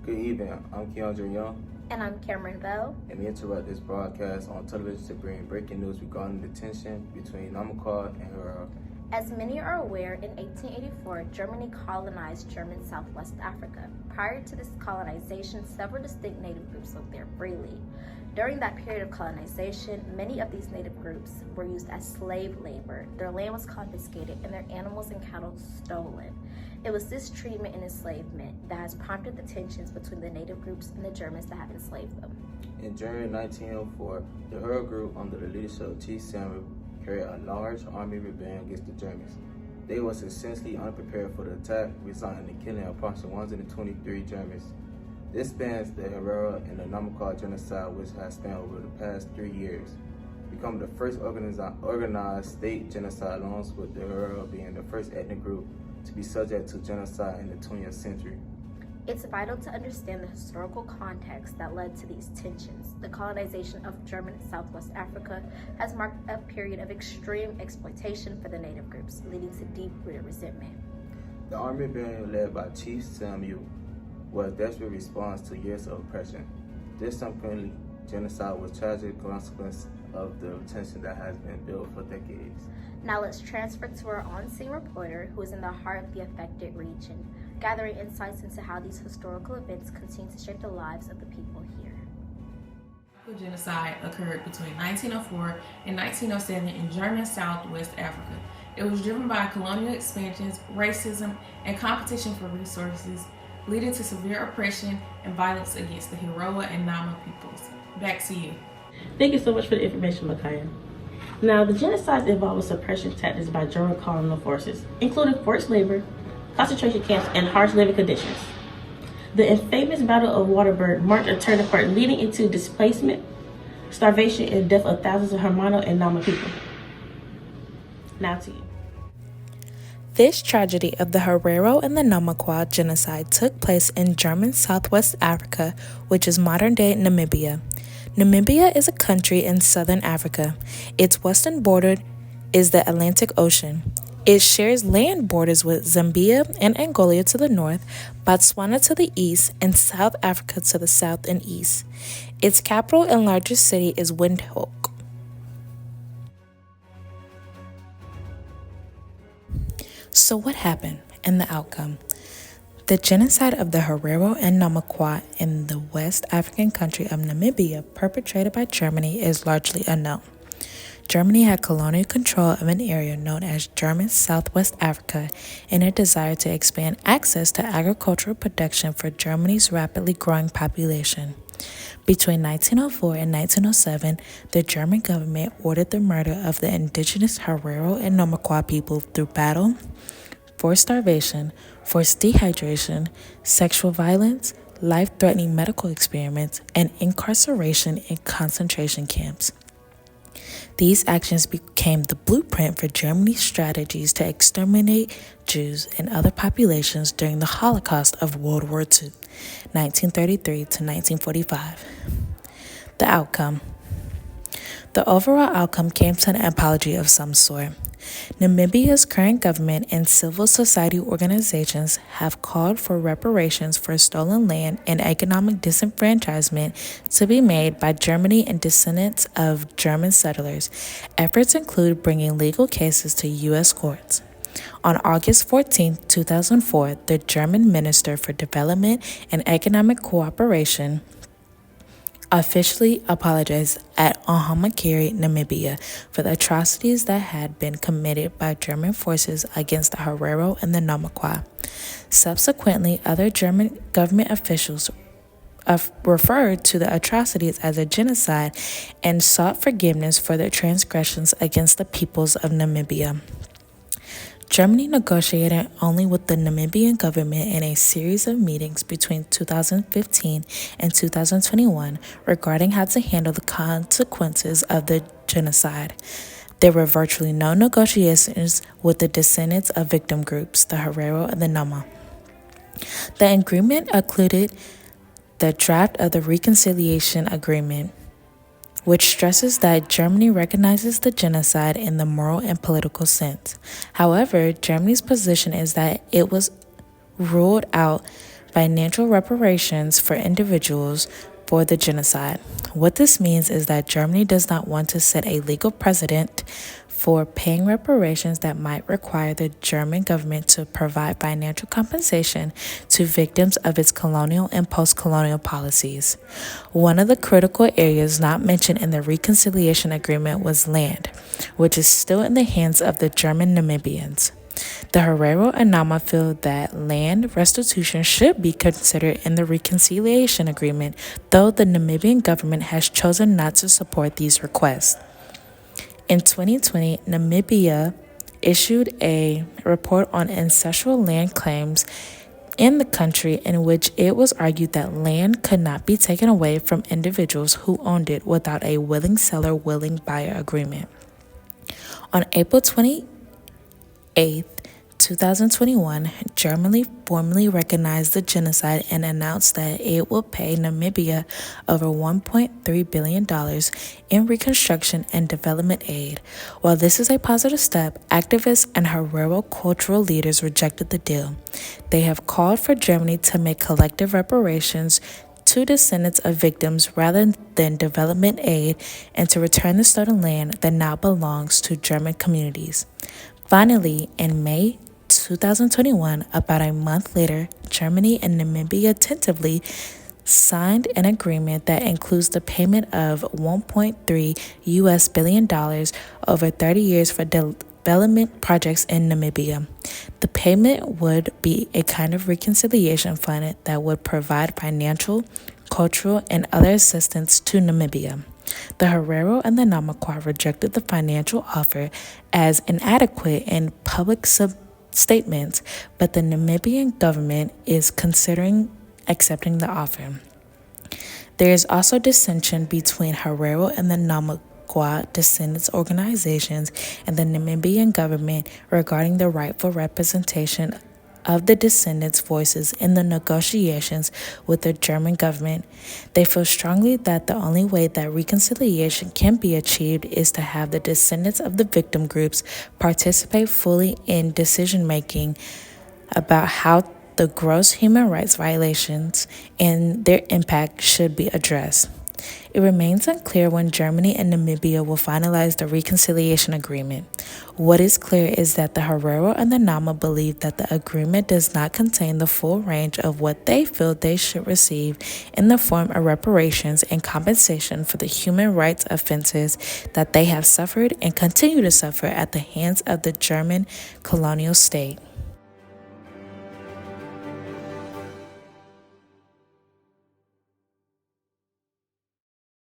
Good evening, I'm Keandre Young, And I'm Cameron Bell. and we interrupt this broadcast on television to bring breaking news regarding the tension between Namaqua and Herero. As many are aware, in 1884, Germany colonized German Southwest Africa. Prior to this colonization, several distinct native groups lived there freely. During that period of colonization, many of these native groups were used as slave labor. Their land was confiscated and their animals and cattle stolen. It was this treatment and enslavement that has prompted the tensions between the native groups and the Germans that have enslaved them. In January 1904, the Herero group, under the leadership of Chief Samuel, carried a large army rebellion against the Germans. They was essentially unprepared for the attack, resulting in the killing of approximately 123 Germans. This spans the Herero and the Namaqua genocide, which has spanned over the past 3 years, becoming the first organized state genocide, along with the Herero being the first ethnic group to be subject to genocide in the 20th century. It's vital to understand the historical context that led to these tensions. The colonization of German Southwest Africa has marked a period of extreme exploitation for the native groups, leading to deep-rooted resentment. The army rebellion led by Chief Samuel was a desperate response to years of oppression. This subsequently genocide was a tragic consequence of the tension that has been built for decades. Now let's transfer to our on-scene reporter who is in the heart of the affected region, gathering insights into how these historical events continue to shape the lives of the people here. The genocide occurred between 1904 and 1907 in German Southwest Africa. It was driven by colonial expansions, racism, and competition for resources, leading to severe oppression and violence against the Herero and Nama peoples. Back to you. Thank you so much for the information, Makaya. Now, the genocide involved suppression tactics by German colonial forces, including forced labor, concentration camps, and harsh living conditions. The infamous Battle of Waterberg marked a turning point leading into displacement, starvation, and death of thousands of Herero and Nama people. Now to you. This tragedy of the Herero and the Namaqua genocide took place in German Southwest Africa, which is modern-day Namibia. Namibia is a country in southern Africa. Its western border is the Atlantic Ocean. It shares land borders with Zambia and Angola to the north, Botswana to the east, and South Africa to the south and east. Its capital and largest city is Windhoek. So what happened and the outcome? The genocide of the Herero and Namaqua in the West African country of Namibia, perpetrated by Germany, is largely unknown. Germany had colonial control of an area known as German Southwest Africa in a desire to expand access to agricultural production for Germany's rapidly growing population. Between 1904 and 1907, the German government ordered the murder of the indigenous Herero and Namaqua people through battle, forced starvation, forced dehydration, sexual violence, life-threatening medical experiments, and incarceration in concentration camps. These actions became the blueprint for Germany's strategies to exterminate Jews and other populations during the Holocaust of World War II, 1933 to 1945. The outcome. The overall outcome came to an apology of some sort. Namibia's current government and civil society organizations have called for reparations for stolen land and economic disenfranchisement to be made by Germany and descendants of German settlers. Efforts include bringing legal cases to U.S. courts. On August 14, 2004, the German Minister for Development and Economic Cooperation officially apologized at Namaqua, Namibia, for the atrocities that had been committed by German forces against the Herero and the Namaqua. Subsequently, other German government officials referred to the atrocities as a genocide and sought forgiveness for their transgressions against the peoples of Namibia. Germany negotiated only with the Namibian government in a series of meetings between 2015 and 2021 regarding how to handle the consequences of the genocide. There were virtually no negotiations with the descendants of victim groups, the Herero and the Nama. The agreement included the draft of the Reconciliation Agreement, which stresses that Germany recognizes the genocide in the moral and political sense. However, Germany's position is that it was ruled out financial reparations for individuals for the genocide. What this means is that Germany does not want to set a legal precedent for paying reparations that might require the German government to provide financial compensation to victims of its colonial and post-colonial policies. One of the critical areas not mentioned in the reconciliation agreement was land, which is still in the hands of the German Namibians. The Herero and Nama feel that land restitution should be considered in the reconciliation agreement, though the Namibian government has chosen not to support these requests. In 2020, Namibia issued a report on ancestral land claims in the country in which it was argued that land could not be taken away from individuals who owned it without a willing seller, willing buyer agreement. On April 28th, 2021, Germany formally recognized the genocide and announced that it will pay Namibia over $1.3 billion in reconstruction and development aid. While this is a positive step, activists and Herero cultural leaders rejected the deal. They have called for Germany to make collective reparations to descendants of victims rather than development aid and to return the stolen land that now belongs to German communities. Finally, in May 2021, about a month later, Germany and Namibia tentatively signed an agreement that includes the payment of $1.3 billion over 30 years for development projects in Namibia. The payment would be a kind of reconciliation fund that would provide financial, cultural, and other assistance to Namibia. The Herero and the Namaqua rejected the financial offer as inadequate in public statements, but the Namibian government is considering accepting the offer. There is also dissension between Herero and the Namaqua descendants organizations and the Namibian government regarding the rightful representation of the descendants' voices in the negotiations with the German government. They feel strongly that the only way that reconciliation can be achieved is to have the descendants of the victim groups participate fully in decision-making about how the gross human rights violations and their impact should be addressed. It remains unclear when Germany and Namibia will finalize the reconciliation agreement. What is clear is that the Herero and the Nama believe that the agreement does not contain the full range of what they feel they should receive in the form of reparations and compensation for the human rights offenses that they have suffered and continue to suffer at the hands of the German colonial state.